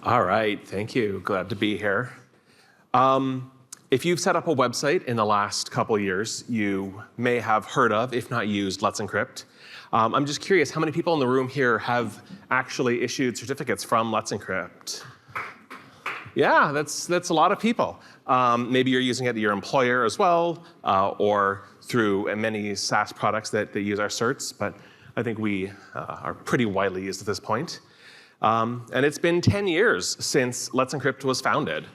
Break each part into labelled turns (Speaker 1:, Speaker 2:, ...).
Speaker 1: All right, thank you. Glad to be here. If you've set up a website in the last couple years, you may have heard of, if not used, Let's Encrypt. I'm just curious, how many people in the room here have actually issued certificates from Let's Encrypt? Yeah, that's a lot of people. Maybe you're using it at your employer as well, or through many SaaS products that use our certs, but I think we are pretty widely used at this point. And it's been 10 years since Let's Encrypt was founded.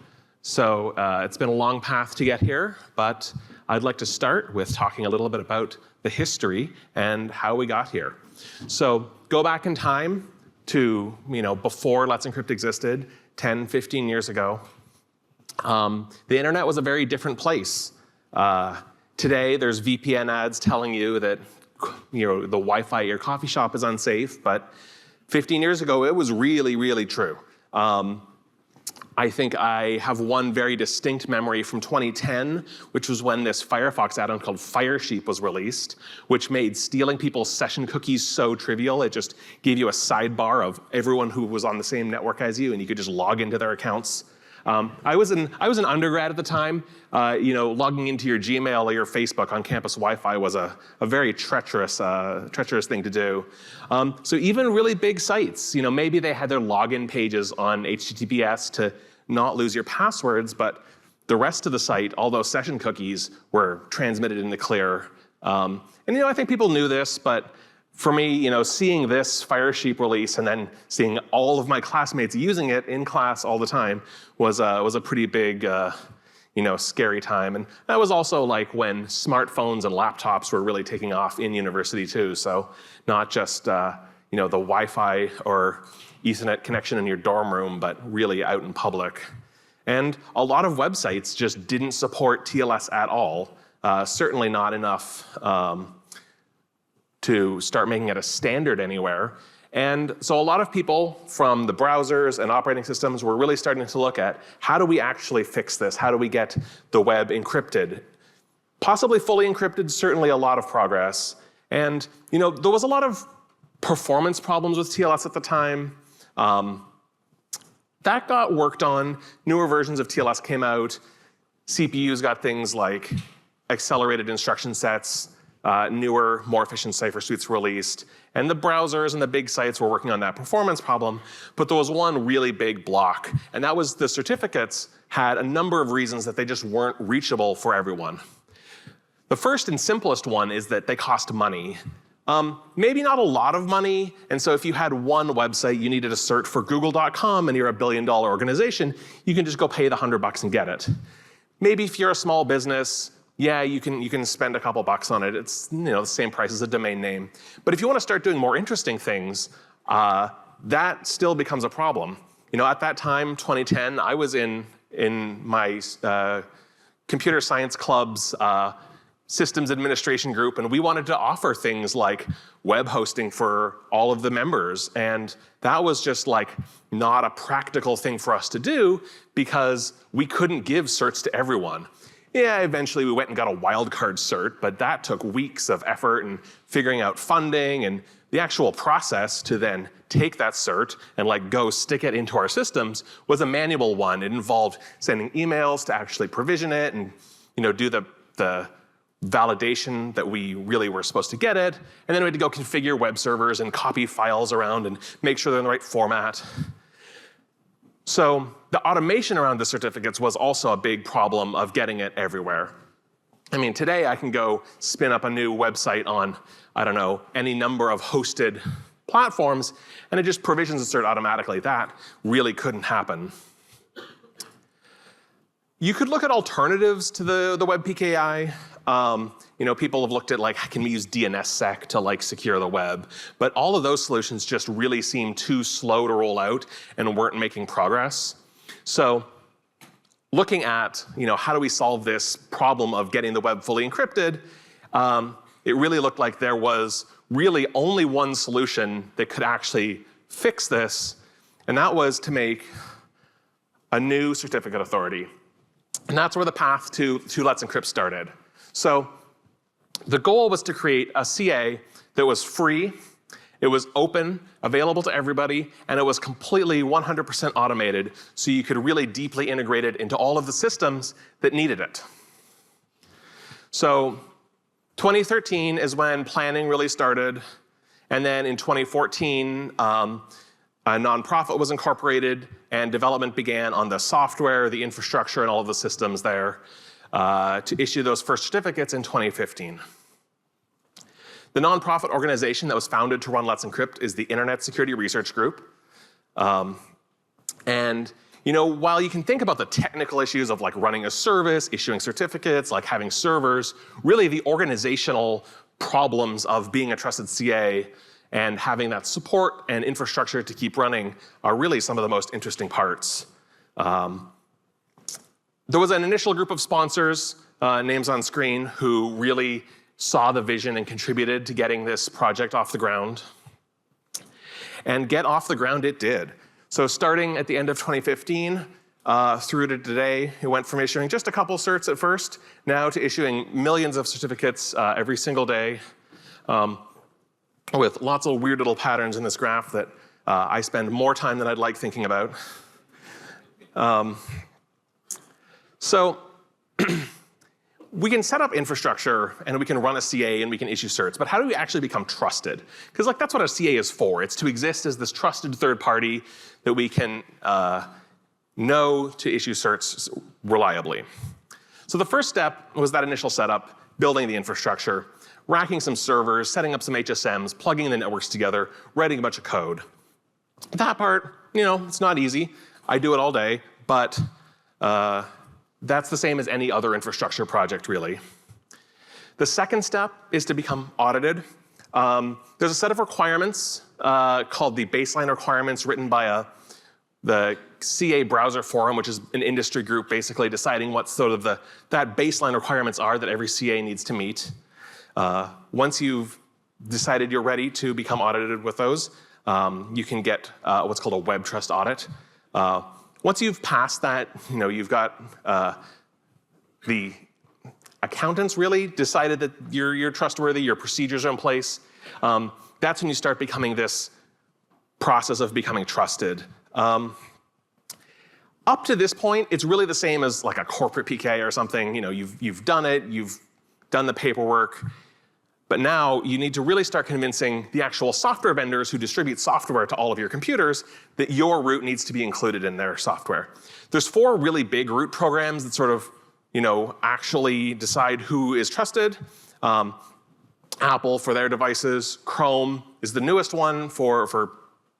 Speaker 1: So it's been a long path to get here, but I'd like to start with talking a little bit about the history and how we got here. So go back in time to before Let's Encrypt existed, 10, 15 years ago. The internet was a very different place. Today, there's VPN ads telling you that the Wi-Fi at your coffee shop is unsafe, but 15 years ago, it was really, really true. I think I have one very distinct memory from 2010, which was when this Firefox add-on called Firesheep was released, which made stealing people's session cookies so trivial. It just gave you a sidebar of everyone who was on the same network as you, and you could just log into their accounts. I was an undergrad at the time. Logging into your Gmail or your Facebook on campus Wi-Fi was a very treacherous thing to do. So even really big sites, maybe they had their login pages on HTTPS to not lose your passwords, but the rest of the site, all those session cookies, were transmitted in the clear. And I think people knew this, but for me, seeing this Firesheep release and then seeing all of my classmates using it in class all the time was a pretty big, scary time. And that was also like when smartphones and laptops were really taking off in university too. So not just the Wi-Fi or Ethernet connection in your dorm room, but really out in public. And a lot of websites just didn't support TLS at all. Certainly not enough to start making it a standard anywhere. And so a lot of people from the browsers and operating systems were really starting to look at how do we actually fix this? How do we get the web encrypted? Possibly fully encrypted, certainly a lot of progress. And there was a lot of performance problems with TLS at the time. That got worked on. Newer versions of TLS came out. CPUs got things like accelerated instruction sets. Newer, more efficient cipher suites released, and the browsers and the big sites were working on that performance problem, but there was one really big block, and that was the certificates had a number of reasons that they just weren't reachable for everyone. The first and simplest one is that they cost money. Maybe not a lot of money, and so if you had one website, you needed a cert for Google.com and you're a billion-dollar organization, you can just go pay the $100 and get it. Maybe if you're a small business, yeah, you can spend a couple bucks on it. It's the same price as a domain name. But if you want to start doing more interesting things, that still becomes a problem. At that time, 2010, I was in my computer science club's systems administration group, and we wanted to offer things like web hosting for all of the members. And that was just not a practical thing for us to do because we couldn't give certs to everyone. Yeah, eventually we went and got a wildcard cert, but that took weeks of effort and figuring out funding, and the actual process to then take that cert and go stick it into our systems was a manual one. It involved sending emails to actually provision it and do the validation that we really were supposed to get it, and then we had to go configure web servers and copy files around and make sure they're in the right format. So the automation around the certificates was also a big problem of getting it everywhere. I mean, today I can go spin up a new website on, any number of hosted platforms, and it just provisions the cert automatically. That really couldn't happen. You could look at alternatives to the web PKI. People have looked at can we use DNSSEC to secure the web? But all of those solutions just really seemed too slow to roll out and weren't making progress. So looking at how do we solve this problem of getting the web fully encrypted, it really looked like there was really only one solution that could actually fix this, and that was to make a new certificate authority. And that's where the path to Let's Encrypt started. So the goal was to create a CA that was free It was open, available to everybody, and it was completely 100% automated, so you could really deeply integrate it into all of the systems that needed it. So 2013 is when planning really started, and then in 2014, a nonprofit was incorporated, and development began on the software, the infrastructure, and all of the systems there to issue those first certificates in 2015. The nonprofit organization that was founded to run Let's Encrypt is the Internet Security Research Group. And while you can think about the technical issues of like running a service, issuing certificates, like having servers, really the organizational problems of being a trusted CA and having that support and infrastructure to keep running are really some of the most interesting parts. There was an initial group of sponsors, names on screen, who really saw the vision and contributed to getting this project off the ground. And get off the ground it did. So starting at the end of 2015 through to today, it went from issuing just a couple certs at first, now to issuing millions of certificates every single day, with lots of weird little patterns in this graph that I spend more time than I'd like thinking about. So we can set up infrastructure and we can run a CA and we can issue certs, but how do we actually become trusted? Because that's what a CA is for. It's to exist as this trusted third party that we can know to issue certs reliably. So the first step was that initial setup, building the infrastructure, racking some servers, setting up some HSMs, plugging the networks together, writing a bunch of code. That part, it's not easy. I do it all day, but that's the same as any other infrastructure project, really. The second step is to become audited. There's a set of requirements called the baseline requirements written by the CA Browser Forum, which is an industry group basically deciding what sort of that baseline requirements are that every CA needs to meet. Once you've decided you're ready to become audited with those, you can get what's called a web trust audit. Once you've passed that, you've got the accountants really decided that you're trustworthy, your procedures are in place. That's when you start becoming this process of becoming trusted. Up to this point, it's really the same as like a corporate PK or something. You've done it, you've done the paperwork, but now you need to really start convincing the actual software vendors who distribute software to all of your computers that your root needs to be included in their software. There's 4 really big root programs that sort of, actually decide who is trusted. Apple for their devices, Chrome is the newest one for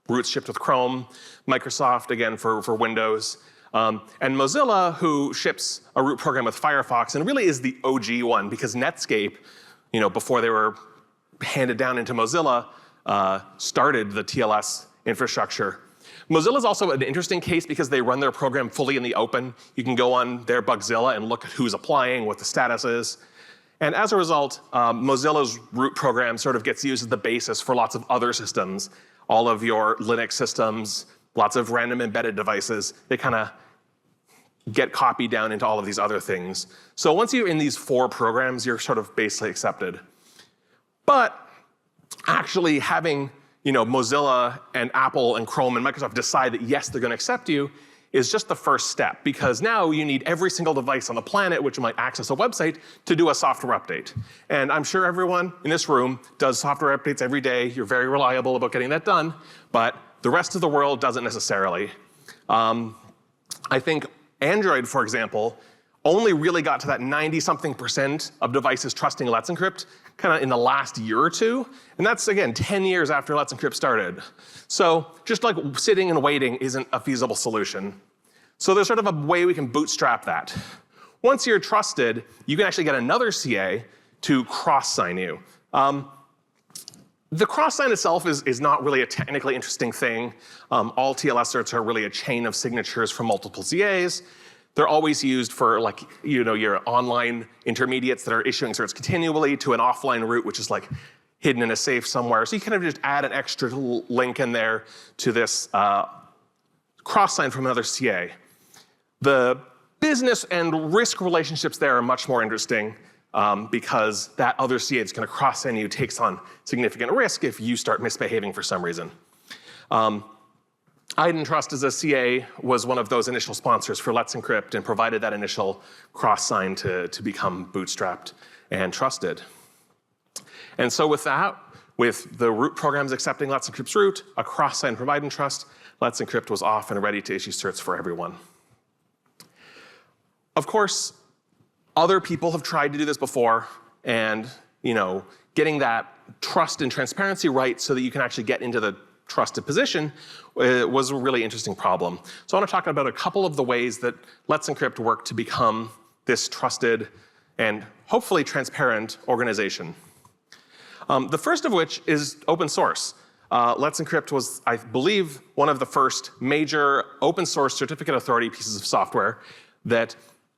Speaker 1: roots shipped with Chrome, Microsoft, again, for Windows, and Mozilla, who ships a root program with Firefox, and really is the OG one, because Netscape, before they were handed down into Mozilla, started the TLS infrastructure. Mozilla is also an interesting case because they run their program fully in the open. You can go on their Bugzilla and look at who's applying, what the status is. And as a result, Mozilla's root program sort of gets used as the basis for lots of other systems. All of your Linux systems, lots of random embedded devices, they kind of get copied down into all of these other things. So once you're in these 4 programs, you're sort of basically accepted. But actually having Mozilla and Apple and Chrome and Microsoft decide that yes, they're going to accept you is just the first step, because now you need every single device on the planet which might access a website to do a software update. And I'm sure everyone in this room does software updates every day. You're very reliable about getting that done, but the rest of the world doesn't necessarily. I think Android, for example, only really got to that 90-something% of devices trusting Let's Encrypt kind of in the last year or 2. And that's, again, 10 years after Let's Encrypt started. So just like sitting and waiting isn't a feasible solution. So there's sort of a way we can bootstrap that. Once you're trusted, you can actually get another CA to cross-sign you. The cross-sign itself is not really a technically interesting thing. All TLS certs are really a chain of signatures from multiple CAs. They're always used for your online intermediates that are issuing certs continually to an offline route, which is hidden in a safe somewhere. So you kind of just add an extra link in there to this cross-sign from another CA. The business and risk relationships there are much more interesting. because that other CA that's going to cross-sign you takes on significant risk if you start misbehaving for some reason. IdenTrust as a CA was one of those initial sponsors for Let's Encrypt and provided that initial cross-sign to become bootstrapped and trusted. And so with that, with the root programs accepting Let's Encrypt's root, a cross-sign from IdenTrust, Let's Encrypt was off and ready to issue certs for everyone. Of course, other people have tried to do this before, and getting that trust and transparency right so that you can actually get into the trusted position was a really interesting problem. So I want to talk about a couple of the ways that Let's Encrypt worked to become this trusted and hopefully transparent organization. The first of which is open source. Let's Encrypt was, I believe, one of the first major open source certificate authority pieces of software that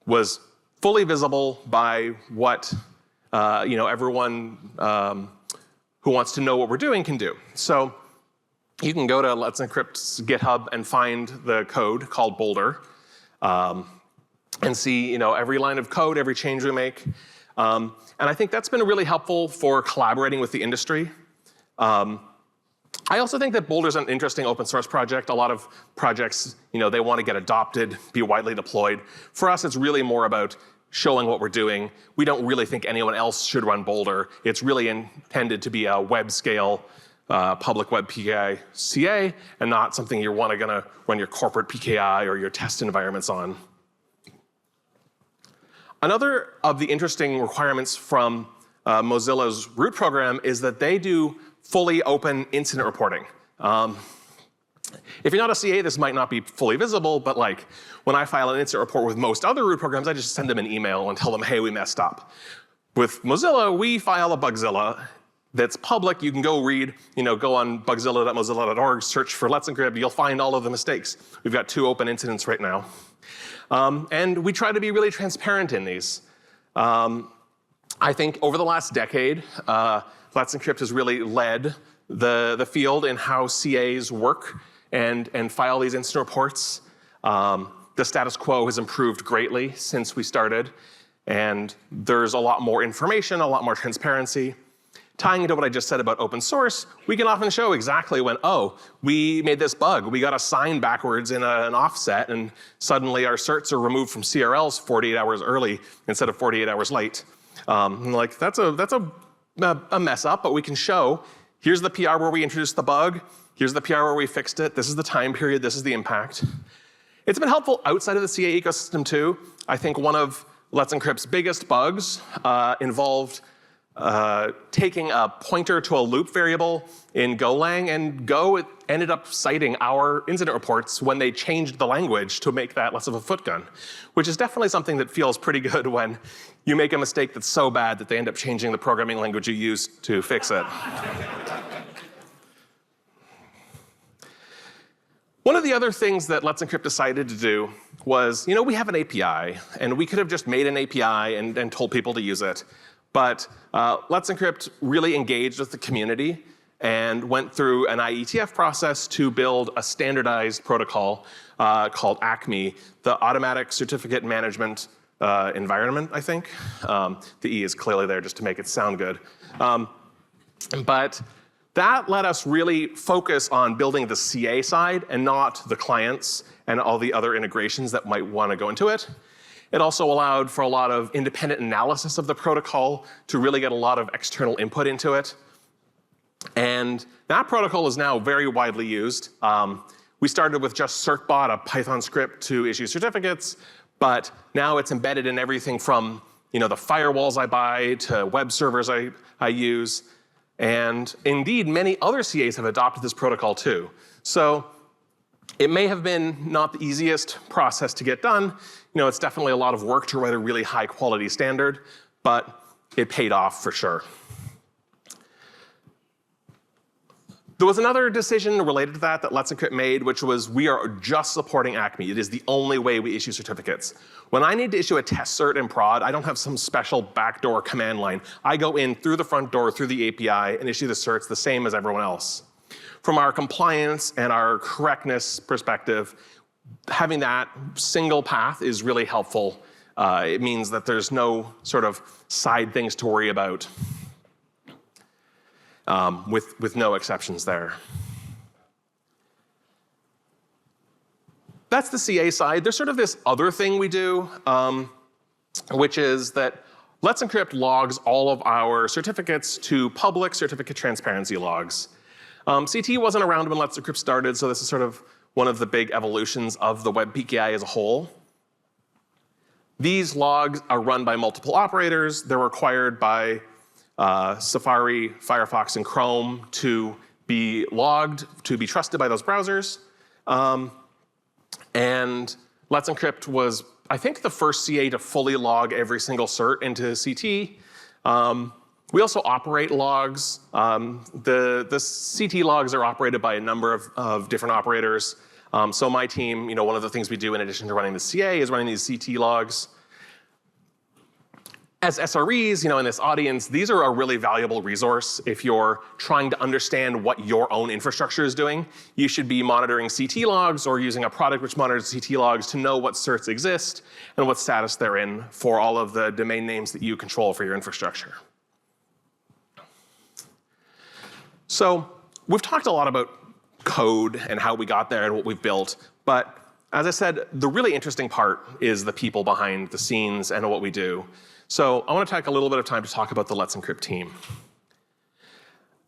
Speaker 1: was fully visible by what everyone who wants to know what we're doing can do. So you can go to Let's Encrypt's GitHub and find the code called Boulder and see every line of code, every change we make. And I think that's been really helpful for collaborating with the industry. I also think that Boulder's an interesting open source project. A lot of projects, they want to get adopted, be widely deployed. For us, it's really more about showing what we're doing. We don't really think anyone else should run Boulder. It's really intended to be a web scale public web PKI CA and not something you're gonna run your corporate PKI or your test environments on. Another of the interesting requirements from Mozilla's root program is that they do fully open incident reporting. If you're not a CA, this might not be fully visible, but like when I file an incident report with most other root programs, I just send them an email and tell them, hey, we messed up. With Mozilla, we file a Bugzilla that's public. You can go read, go on bugzilla.mozilla.org, search for Let's Encrypt. You'll find all of the mistakes. We've got 2 open incidents right now. And we try to be really transparent in these. I think over the last decade, Let's Encrypt has really led the field in how CAs work and file these incident reports. The status quo has improved greatly since we started, and there's a lot more information, a lot more transparency. Tying into what I just said about open source, we can often show exactly when, we made this bug. We got a sign backwards in an offset, and suddenly our certs are removed from CRLs 48 hours early instead of 48 hours late. That's a mess up, but we can show, here's the PR where we introduced the bug, here's the PR where we fixed it, this is the time period, this is the impact. It's been helpful outside of the CA ecosystem too. I think one of Let's Encrypt's biggest bugs involved taking a pointer to a loop variable in Golang, and Go ended up citing our incident reports when they changed the language to make that less of a footgun, which is definitely something that feels pretty good when you make a mistake that's so bad that they end up changing the programming language you used to fix it. One of the other things that Let's Encrypt decided to do was, we have an API, and we could have just made an API and told people to use it. But Let's Encrypt really engaged with the community and went through an IETF process to build a standardized protocol called Acme, the Automatic Certificate Management Environment, I think. The E is clearly there just to make it sound good. But that let us really focus on building the CA side and not the clients and all the other integrations that might want to go into it. It also allowed for a lot of independent analysis of the protocol to really get a lot of external input into it. And that protocol is now very widely used. We started with just certbot, a Python script to issue certificates, but now it's embedded in everything from the firewalls I buy to web servers I use. And indeed, many other CAs have adopted this protocol too. So it may have been not the easiest process to get done. It's definitely a lot of work to write a really high quality standard, but it paid off for sure. There was another decision related to that Let's Encrypt made, which was we are just supporting Acme. It is the only way we issue certificates. When I need to issue a test cert in prod, I don't have some special backdoor command line. I go in through the front door, through the API, and issue the certs the same as everyone else. From our compliance and our correctness perspective, having that single path is really helpful It means that there's no sort of side things to worry about with no exceptions there. That's the CA side. There's sort of this other thing we do, which is that Let's Encrypt logs all of our certificates to public certificate transparency logs. CT wasn't around when Let's Encrypt started, so this is sort of one of the big evolutions of the web PKI as a whole. These logs are run by multiple operators. They're required by Safari, Firefox, and Chrome to be logged, to be trusted by those browsers. And Let's Encrypt was, I think, the first CA to fully log every single cert into CT. We also operate logs. The CT logs are operated by a number of different operators. So my team, one of the things we do in addition to running the CA is running these CT logs. As SREs, in this audience, these are a really valuable resource. If you're trying to understand what your own infrastructure is doing, you should be monitoring CT logs or using a product which monitors CT logs to know what certs exist and what status they're in for all of the domain names that you control for your infrastructure. So we've talked a lot about code and how we got there and what we've built, but as I said, the really interesting part is the people behind the scenes and what we do. So I want to take a little bit of time to talk about the Let's Encrypt team.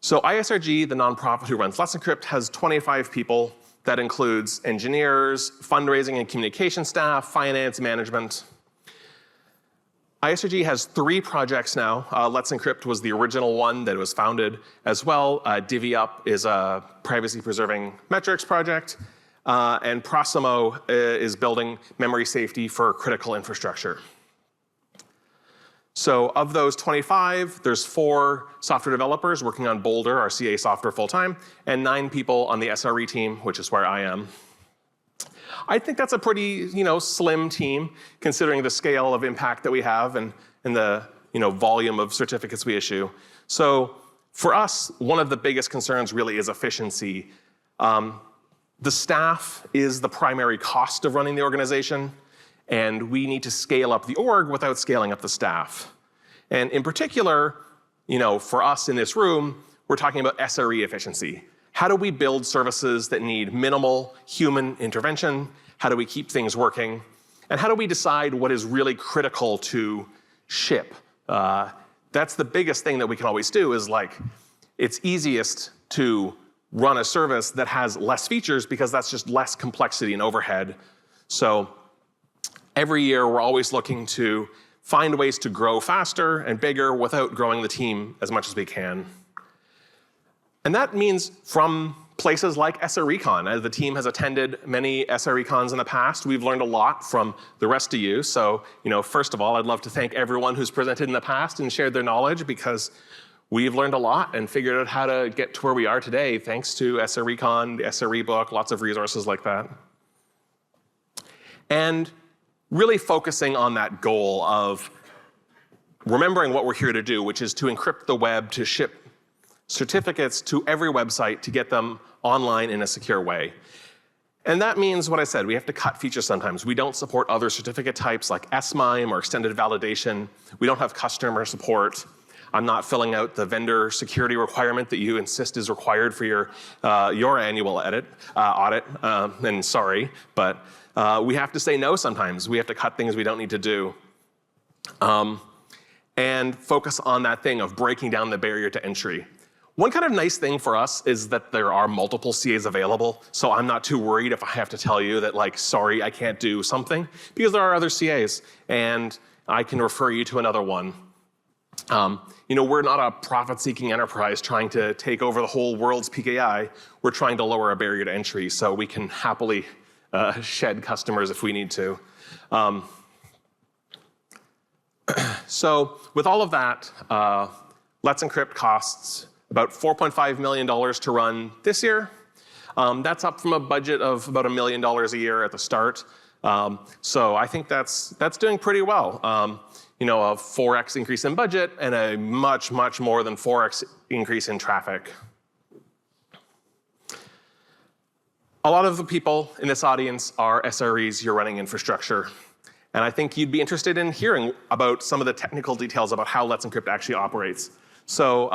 Speaker 1: So ISRG, the nonprofit who runs Let's Encrypt, has 25 people. That includes engineers, fundraising and communication staff, finance, management. ISRG has 3 projects now. Let's Encrypt was the original one that was founded as well. DivvyUp is a privacy-preserving metrics project. And Proximo is building memory safety for critical infrastructure. So of those 25, there's 4 software developers working on Boulder, our CA software full-time, and 9 people on the SRE team, which is where I am. I think that's a pretty slim team, considering the scale of impact that we have and the volume of certificates we issue. So for us, one of the biggest concerns really is efficiency. The staff is the primary cost of running the organization, and we need to scale up the org without scaling up the staff. And in particular, for us in this room, we're talking about SRE efficiency. How do we build services that need minimal human intervention? How do we keep things working? And how do we decide what is really critical to ship? That's the biggest thing that we can always do is it's easiest to run a service that has less features because that's just less complexity and overhead. So every year, we're always looking to find ways to grow faster and bigger without growing the team as much as we can. And that means from places like SREcon. As the team has attended many SREcons in the past, we've learned a lot from the rest of you. So, first of all, I'd love to thank everyone who's presented in the past and shared their knowledge, because we've learned a lot and figured out how to get to where we are today, thanks to SREcon, the SRE book, lots of resources like that. And really focusing on that goal of remembering what we're here to do, which is to encrypt the web, to ship certificates to every website to get them online in a secure way. And that means what I said, we have to cut features sometimes. We don't support other certificate types like SMIME or extended validation. We don't have customer support. I'm not filling out the vendor security requirement that you insist is required for your annual audit. And sorry, but we have to say no sometimes. We have to cut things we don't need to do. And focus on that thing of breaking down the barrier to entry. One kind of nice thing for us is that there are multiple CAs available, so I'm not too worried if I have to tell you that, sorry, I can't do something, because there are other CAs, and I can refer you to another one. We're not a profit-seeking enterprise trying to take over the whole world's PKI. We're trying to lower a barrier to entry so we can happily shed customers if we need to. So with all of that, Let's Encrypt costs about $4.5 million to run this year. That's up from a budget of about $1 million a year at the start. So I think that's doing pretty well. A 4x increase in budget and a much, much more than 4x increase in traffic. A lot of the people in this audience are SREs. You're running infrastructure. And I think you'd be interested in hearing about some of the technical details about how Let's Encrypt actually operates. So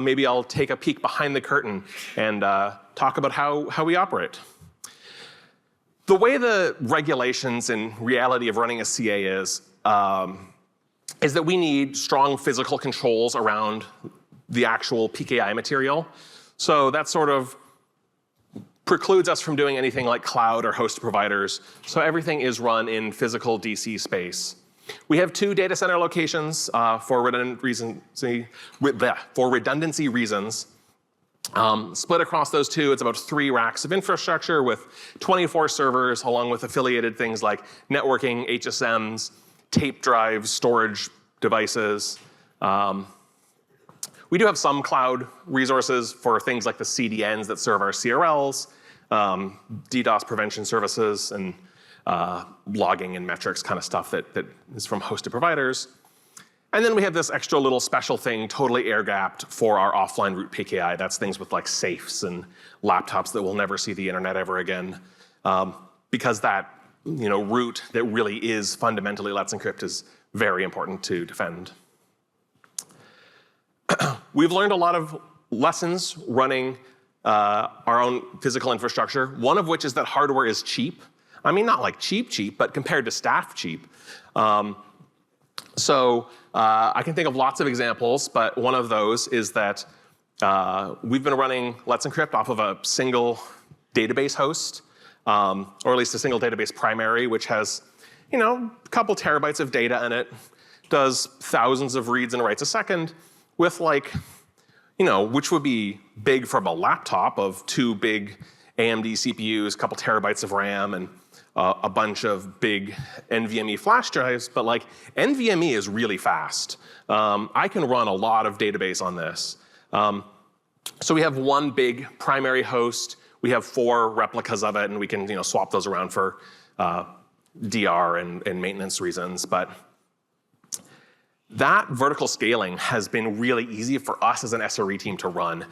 Speaker 1: maybe I'll take a peek behind the curtain and talk about how we operate. The way the regulations and reality of running a CA is that we need strong physical controls around the actual PKI material. So that sort of precludes us from doing anything like cloud or host providers. So everything is run in physical DC space. We have 2 data center locations for redundancy reasons. Split across those 2, it's about 3 racks of infrastructure with 24 servers, along with affiliated things like networking, HSMs, tape drives, storage devices. We do have some cloud resources for things like the CDNs that serve our CRLs, DDoS prevention services, and logging and metrics kind of stuff that is from hosted providers. And then we have this extra little special thing, totally air-gapped for our offline root PKI. That's things with like safes and laptops that will never see the internet ever again. Because that root that really is fundamentally Let's Encrypt is very important to defend. We've learned a lot of lessons running our own physical infrastructure, one of which is that hardware is cheap. I mean, not like cheap, but compared to staff cheap. So I can think of lots of examples, but one of those is that we've been running Let's Encrypt off of a single database host, or at least a single database primary, which has a couple terabytes of data in it, does thousands of reads and writes a second, with which would be big from a laptop of 2 big AMD CPUs, a couple terabytes of RAM, and a bunch of big NVMe flash drives, but NVMe is really fast. I can run a lot of database on this. So we have 1 big primary host, we have 4 replicas of it, and we can swap those around for DR and maintenance reasons. But that vertical scaling has been really easy for us as an SRE team to run.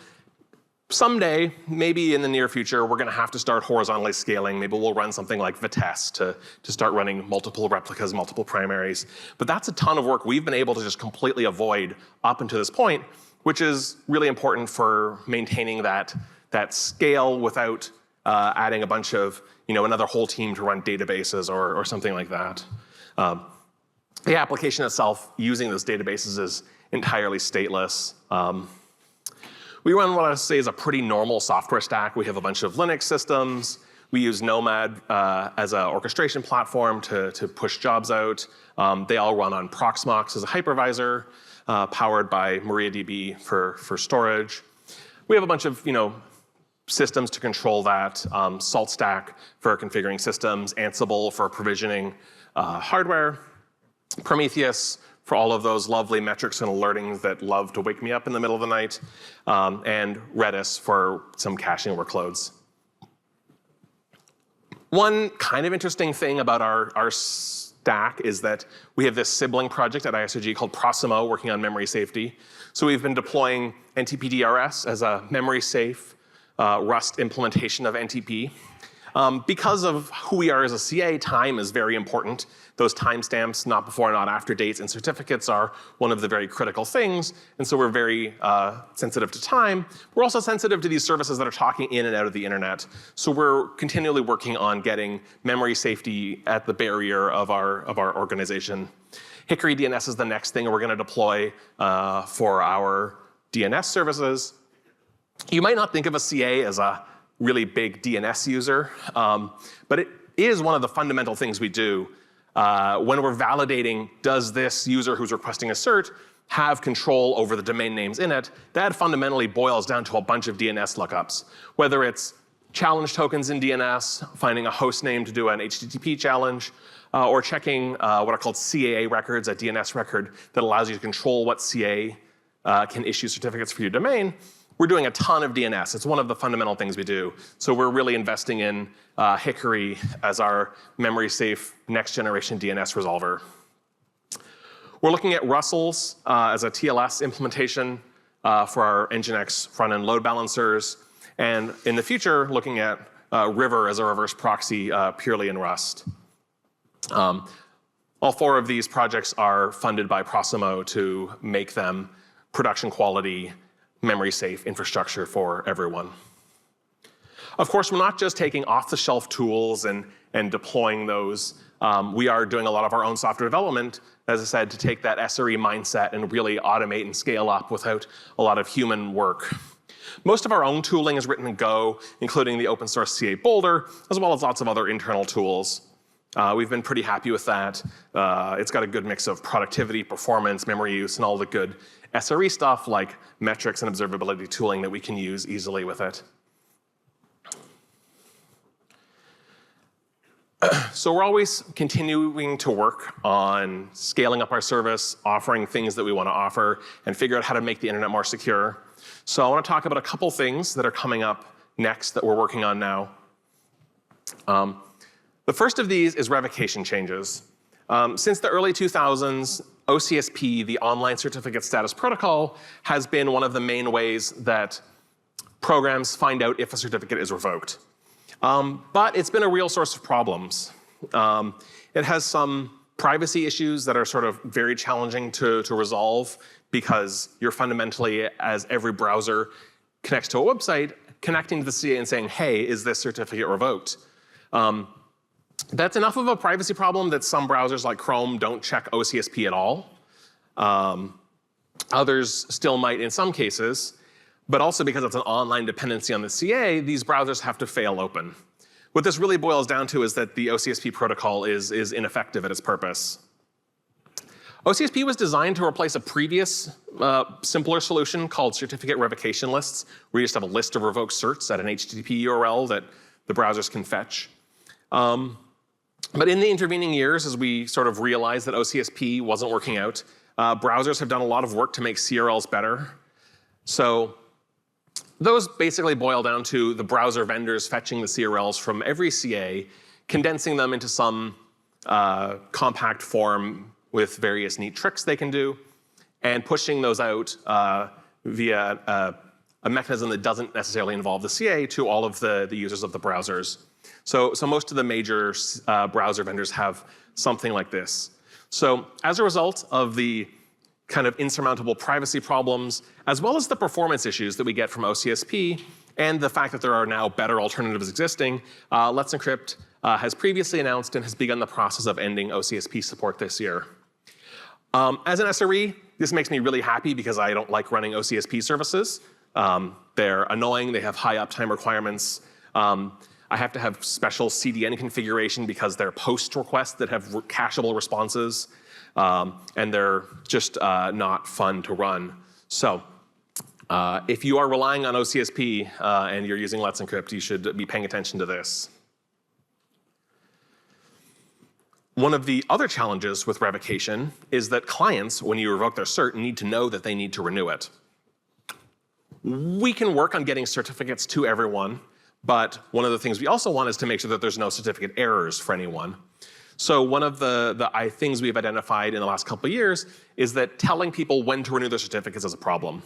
Speaker 1: Someday, maybe in the near future, we're going to have to start horizontally scaling. Maybe we'll run something like Vitesse to start running multiple replicas, multiple primaries. But that's a ton of work we've been able to just completely avoid up until this point, which is really important for maintaining that scale without adding a bunch of, another whole team to run databases or something like that. The application itself using those databases is entirely stateless. We run what I would say is a pretty normal software stack. We have a bunch of Linux systems. We use Nomad as an orchestration platform to push jobs out. They all run on Proxmox as a hypervisor, powered by MariaDB for storage. We have a bunch of systems to control that. SaltStack for configuring systems, Ansible for provisioning hardware, Prometheus for all of those lovely metrics and alertings that love to wake me up in the middle of the night, and Redis for some caching workloads. One kind of interesting thing about our stack is that we have this sibling project at ISRG called Proximo working on memory safety. So we've been deploying NTP-DRS as a memory safe Rust implementation of NTP. Because of who we are as a CA, time is very important. Those timestamps, not before, not after dates, and certificates are one of the very critical things. And so we're very sensitive to time. We're also sensitive to these services that are talking in and out of the internet. So we're continually working on getting memory safety at the barrier of our organization. Hickory DNS is the next thing we're going to deploy for our DNS services. You might not think of a CA as a really big DNS user, but it is one of the fundamental things we do. When we're validating, does this user who's requesting a cert have control over the domain names in it? That fundamentally boils down to a bunch of DNS lookups. Whether it's challenge tokens in DNS, finding a host name to do an HTTP challenge, or checking what are called CAA records, a DNS record that allows you to control what CA can issue certificates for your domain. We're doing a ton of DNS. It's one of the fundamental things we do. So we're really investing in Hickory as our memory safe next generation DNS resolver. We're looking at Russell's as a TLS implementation for our Nginx front-end load balancers. And in the future, looking at River as a reverse proxy purely in Rust. All 4 of these projects are funded by Proximo to make them production quality, memory safe infrastructure for everyone. Of course, we're not just taking off-the-shelf tools and deploying those. We are doing a lot of our own software development, as I said, to take that SRE mindset and really automate and scale up without a lot of human work. Most of our own tooling is written in Go, including the open source CA Boulder, as well as lots of other internal tools. We've been pretty happy with that. It's got a good mix of productivity, performance, memory use, and all the good SRE stuff like metrics and observability tooling that we can use easily with it. So we're always continuing to work on scaling up our service, offering things that we want to offer, and figure out how to make the internet more secure. So I want to talk about a couple things that are coming up next that we're working on now. The first of these is revocation changes. Since the early 2000s, OCSP, the Online Certificate Status Protocol, has been one of the main ways that programs find out if a certificate is revoked. But it's been a real source of problems. It has some privacy issues that are sort of very challenging to resolve because you're fundamentally, as every browser connects to a website, connecting to the CA and saying, hey, is this certificate revoked? That's enough of a privacy problem that some browsers like Chrome don't check OCSP at all. Others still might in some cases. But also because it's an online dependency on the CA, these browsers have to fail open. What this really boils down to is that the OCSP protocol is ineffective at its purpose. OCSP was designed to replace a previous simpler solution called certificate revocation lists, where you just have a list of revoked certs at an HTTP URL that the browsers can fetch. But in the intervening years, as we sort of realized that OCSP wasn't working out, browsers have done a lot of work to make CRLs better. So those basically boil down to the browser vendors fetching the CRLs from every CA, condensing them into some compact form with various neat tricks they can do, and pushing those out via a mechanism that doesn't necessarily involve the CA to all of the users of the browsers. So most of the major browser vendors have something like this. So as a result of the kind of insurmountable privacy problems, as well as the performance issues that we get from OCSP, and the fact that there are now better alternatives existing, Let's Encrypt has previously announced and has begun the process of ending OCSP support this year. As an SRE, this makes me really happy because I don't like running OCSP services. They're annoying, they have high uptime requirements. I have to have special CDN configuration because they're post requests that have cacheable responses. And they're just not fun to run. So if you are relying on OCSP and you're using Let's Encrypt, you should be paying attention to this. One of the other challenges with revocation is that clients, when you revoke their cert, need to know that they need to renew it. We can work on getting certificates to everyone, but one of the things we also want is to make sure that there's no certificate errors for anyone. So one of the things we've identified in the last couple of years is that telling people when to renew their certificates is a problem.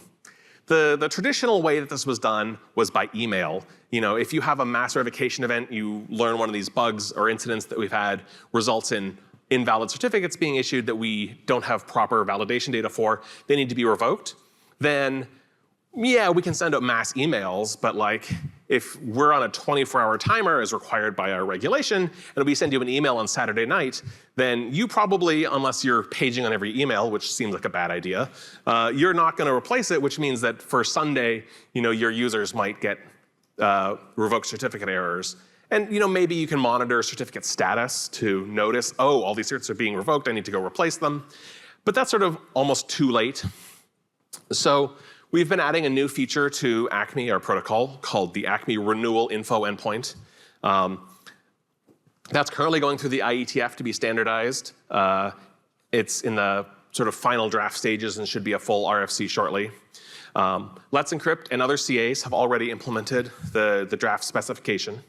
Speaker 1: The traditional way that this was done was by email. You know, if you have a mass revocation event, you learn one of these bugs or incidents that we've had results in invalid certificates being issued that we don't have proper validation data for, they need to be revoked, then yeah, we can send out mass emails, but like if we're on a 24-hour timer as required by our regulation, and we send you an email on Saturday night, then you probably, unless you're paging on every email, which seems like a bad idea, you're not gonna replace it, which means that for Sunday, you know, your users might get revoked certificate errors. And you know, maybe you can monitor certificate status to notice, oh, all these certs are being revoked, I need to go replace them. But that's sort of almost too late. So we've been adding a new feature to Acme, our protocol, called the Acme Renewal Info Endpoint. That's currently going through the IETF to be standardized. It's in the sort of final draft stages and should be a full RFC shortly. Let's Encrypt and other CAs have already implemented the draft specification.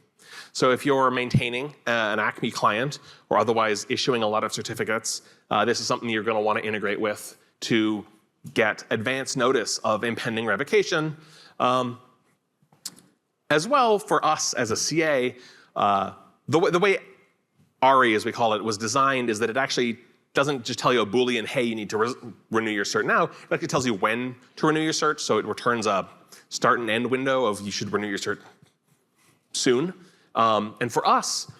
Speaker 1: So if you're maintaining an Acme client or otherwise issuing a lot of certificates, this is something you're going to want to integrate with to get advance notice of impending revocation. As well, for us as a CA, the way RE, as we call it, was designed is that it actually doesn't just tell you a Boolean, hey, you need to renew your cert now. It actually tells you when to renew your cert. So it returns a start and end window of you should renew your cert soon. And for us,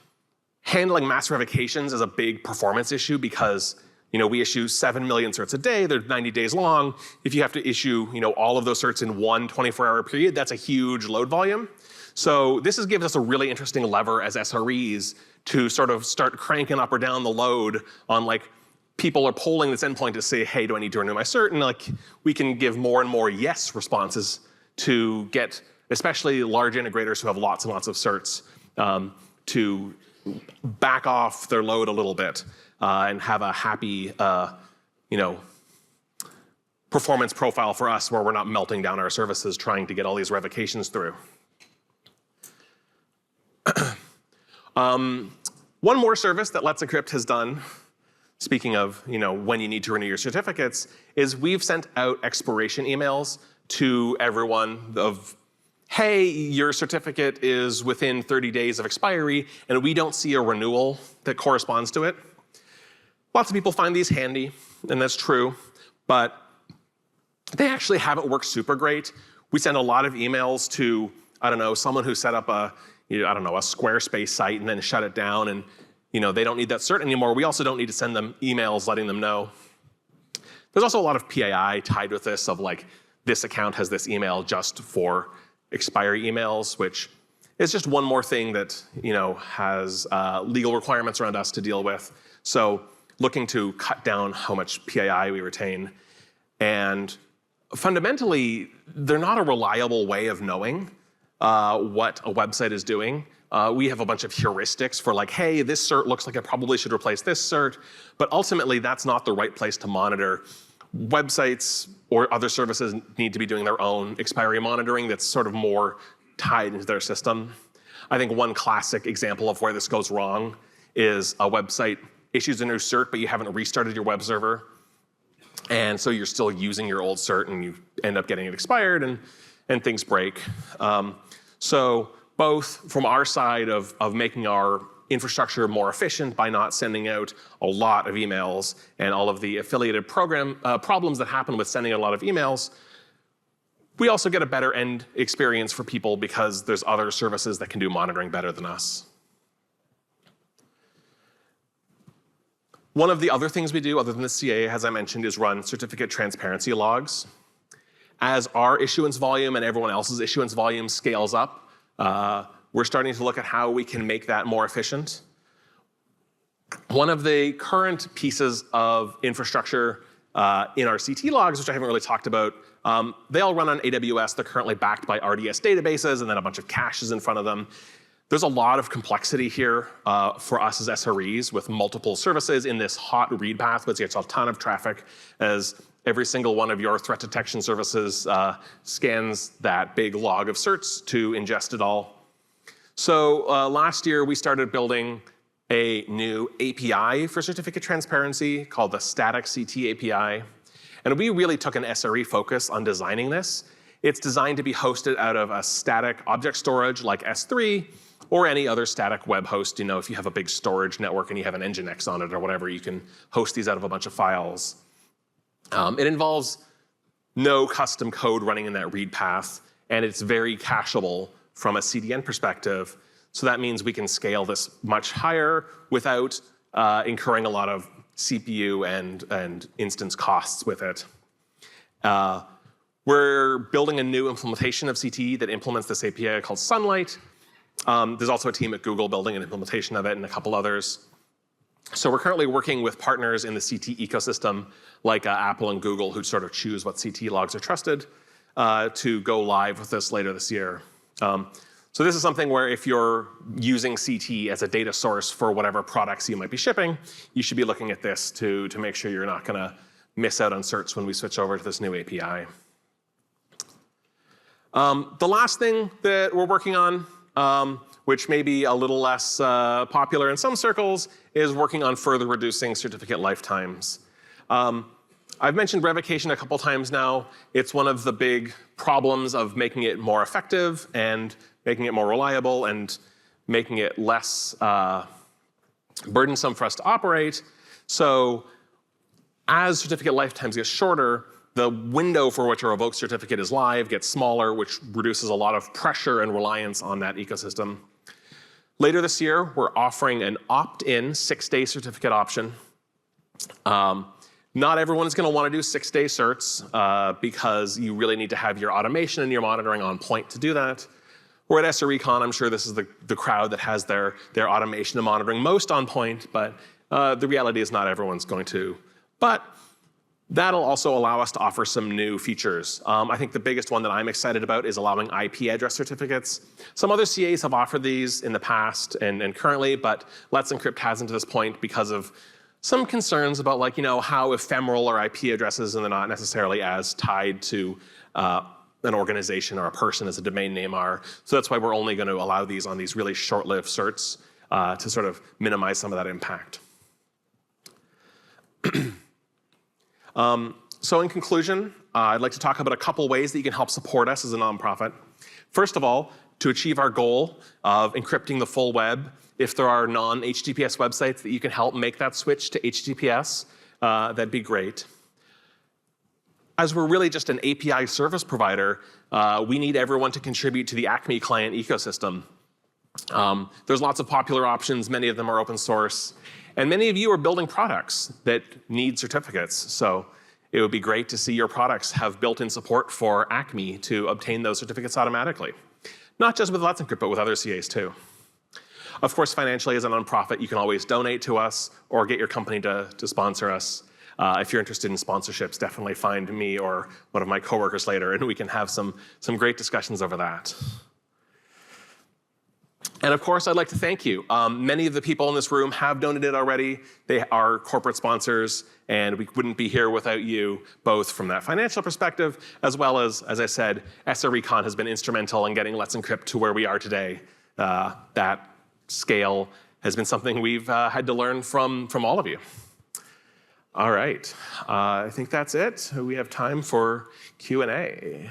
Speaker 1: handling mass revocations is a big performance issue because we issue 7 million certs a day. They're 90 days long. If you have to issue all of those certs in one 24-hour period, that's a huge load volume. So this gives us a really interesting lever as SREs to sort of start cranking up or down the load on people are polling this endpoint to say, hey, do I need to renew my cert? And we can give more and more yes responses to get, especially large integrators who have lots and lots of certs, to back off their load a little bit and have a happy, performance profile for us where we're not melting down our services trying to get all these revocations through. One more service that Let's Encrypt has done, speaking of when you need to renew your certificates, is we've sent out expiration emails to everyone of, hey, your certificate is within 30 days of expiry, and we don't see a renewal that corresponds to it. Lots of people find these handy, and that's true, but they actually haven't worked super great. We send a lot of emails to, I don't know, someone who set up a Squarespace site and then shut it down, and they don't need that cert anymore. We also don't need to send them emails letting them know. There's also a lot of PII tied with this of this account has this email just for expiry emails, which is just one more thing that has legal requirements around us to deal with. So looking to cut down how much PII we retain. And fundamentally, they're not a reliable way of knowing what a website is doing. We have a bunch of heuristics for hey, this cert looks like it probably should replace this cert, but ultimately that's not the right place to monitor. Websites or other services need to be doing their own expiry monitoring that's sort of more tied into their system. I think one classic example of where this goes wrong is a website issues a new cert, but you haven't restarted your web server. And so you're still using your old cert and you end up getting it expired and things break. So both from our side of making our infrastructure more efficient by not sending out a lot of emails and all of the affiliated problems that happen with sending a lot of emails, we also get a better end experience for people because there's other services that can do monitoring better than us. One of the other things we do, other than the CA, as I mentioned, is run certificate transparency logs. As our issuance volume and everyone else's issuance volume scales up, we're starting to look at how we can make that more efficient. One of the current pieces of infrastructure in our CT logs, which I haven't really talked about, they all run on AWS. They're currently backed by RDS databases and then a bunch of caches in front of them. There's a lot of complexity here for us as SREs with multiple services in this hot read path, which gets a ton of traffic as every single one of your threat detection services scans that big log of certs to ingest it all. So last year, we started building a new API for certificate transparency called the Static CT API. And we really took an SRE focus on designing this. It's designed to be hosted out of a static object storage like S3 or any other static web host. If you have a big storage network and you have an Nginx on it or whatever, you can host these out of a bunch of files. It involves no custom code running in that read path, and it's very cacheable from a CDN perspective. So that means we can scale this much higher without incurring a lot of CPU and instance costs with it. We're building a new implementation of CT that implements this API called Sunlight. There's also a team at Google building an implementation of it and a couple others. So we're currently working with partners in the CT ecosystem like Apple and Google who sort of choose what CT logs are trusted to go live with this later this year. So this is something where if you're using CT as a data source for whatever products you might be shipping, you should be looking at this to make sure you're not going to miss out on certs when we switch over to this new API. The last thing that we're working on, which may be a little less popular in some circles, is working on further reducing certificate lifetimes. I've mentioned revocation a couple times now. It's one of the big problems of making it more effective and making it more reliable and making it less burdensome for us to operate. So as certificate lifetimes get shorter, the window for which a revoked certificate is live gets smaller, which reduces a lot of pressure and reliance on that ecosystem. Later this year, we're offering an opt-in 6-day certificate option. Not everyone is going to want to do 6-day certs because you really need to have your automation and your monitoring on point to do that. We're at SREcon. I'm sure this is the crowd that has their automation and monitoring most on point, but the reality is not everyone's going to. But that'll also allow us to offer some new features. I think the biggest one that I'm excited about is allowing IP address certificates. Some other CAs have offered these in the past and currently, but Let's Encrypt hasn't to this point because of some concerns about, like, how ephemeral are IP addresses, and they're not necessarily as tied to an organization or a person as a domain name are. So that's why we're only going to allow these on these really short-lived certs to sort of minimize some of that impact. So in conclusion, I'd like to talk about a couple ways that you can help support us as a nonprofit. First of all, to achieve our goal of encrypting the full web, if there are non-HTTPS websites that you can help make that switch to HTTPS, that'd be great. As we're really just an API service provider, we need everyone to contribute to the Acme client ecosystem. There's lots of popular options, many of them are open source, and many of you are building products that need certificates. So it would be great to see your products have built-in support for Acme to obtain those certificates automatically. Not just with Let's Encrypt, but with other CAs too. Of course, financially as a nonprofit, you can always donate to us or get your company to sponsor us. If you're interested in sponsorships, definitely find me or one of my coworkers later, and we can have some great discussions over that. And of course, I'd like to thank you. Many of the people in this room have donated already. They are corporate sponsors, and we wouldn't be here without you, both from that financial perspective, as well as I said, SREcon has been instrumental in getting Let's Encrypt to where we are today. That scale has been something we've had to learn from all of you. All right, I think that's it. We have time for Q&A.